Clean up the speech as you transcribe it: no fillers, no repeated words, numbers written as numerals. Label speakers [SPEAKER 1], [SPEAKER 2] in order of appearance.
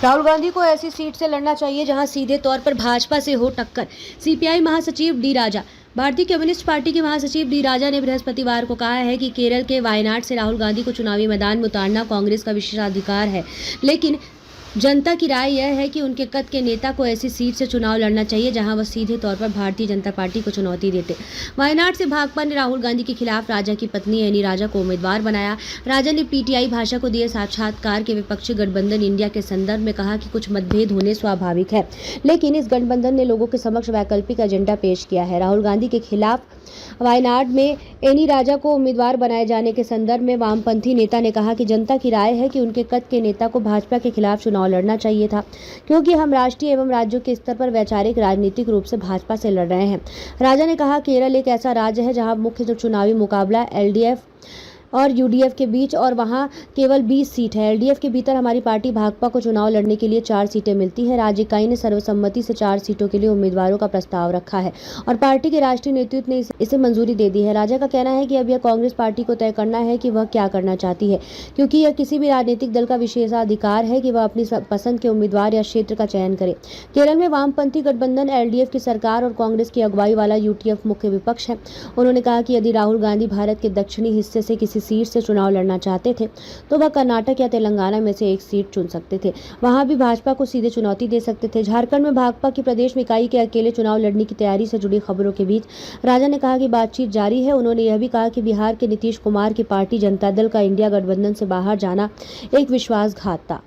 [SPEAKER 1] राहुल गांधी को ऐसी सीट से लड़ना चाहिए जहां सीधे तौर पर भाजपा से हो टक्कर। सीपीआई महासचिव डी राजा। भारतीय कम्युनिस्ट पार्टी के महासचिव डी राजा ने बृहस्पतिवार को कहा है कि केरल के वायनाड से राहुल गांधी को चुनावी मैदान में उतारना कांग्रेस का विशेषाधिकार है, लेकिन जनता की राय यह है कि उनके कद के नेता को ऐसी सीट से चुनाव लड़ना चाहिए जहां वह सीधे तौर पर भारतीय जनता पार्टी को चुनौती देते। वायनाड से भाकपा ने राहुल गांधी के खिलाफ राजा की पत्नी एनी राजा को उम्मीदवार बनाया। राजा ने पीटीआई भाषा को दिए साक्षात्कार के विपक्षी गठबंधन इंडिया के संदर्भ में कहा कि कुछ मतभेद होने स्वाभाविक है, लेकिन इस गठबंधन ने लोगों के समक्ष वैकल्पिक एजेंडा पेश किया है। राहुल गांधी के खिलाफ वायनाड में एनी राजा को उम्मीदवार बनाए जाने के संदर्भ में वामपंथी नेता ने कहा कि जनता की राय है कि उनके कद के नेता को भाजपा के खिलाफ चुनाव लड़ना चाहिए था, क्योंकि हम राष्ट्रीय एवं राज्यों के स्तर पर वैचारिक राजनीतिक रूप से भाजपा से लड़ रहे हैं। राजा ने कहा केरल एक ऐसा राज्य है जहां मुख्य चुनावी मुकाबला एलडीएफ और यूडीएफ के बीच और वहां केवल 20 सीट है। एलडीएफ के भीतर हमारी पार्टी भाकपा को चुनाव लड़ने के लिए 4 सीटें मिलती है। राज्य इकाई ने सर्वसम्मति से 4 सीटों के लिए उम्मीदवारों का प्रस्ताव रखा है और पार्टी के राष्ट्रीय नेतृत्व ने इसे मंजूरी दे दी है। राजा का कहना है कि अब यह कांग्रेस पार्टी को तय करना है कि वह क्या करना चाहती है, क्योंकि यह किसी भी राजनीतिक दल का विशेषाधिकार है कि वह अपनी पसंद के उम्मीदवार या क्षेत्र का चयन करे। केरल में वामपंथी गठबंधन एलडीएफ की सरकार और कांग्रेस की अगुवाई वाला यूटीएफ मुख्य विपक्ष है। उन्होंने कहा कि यदि राहुल गांधी भारत के दक्षिणी हिस्से से किसी सीट से चुनाव लड़ना चाहते थे तो वह कर्नाटक या तेलंगाना में से एक सीट चुन सकते थे। वहां भी भाजपा को सीधे चुनौती दे सकते थे। झारखंड में भाजपा की प्रदेश में इकाई के अकेले चुनाव लड़ने की तैयारी से जुड़ी खबरों के बीच राजा ने कहा कि बातचीत जारी है। उन्होंने यह भी कहा कि बिहार के नीतीश कुमार की पार्टी जनता दल का इंडिया गठबंधन से बाहर जाना एक विश्वासघात था।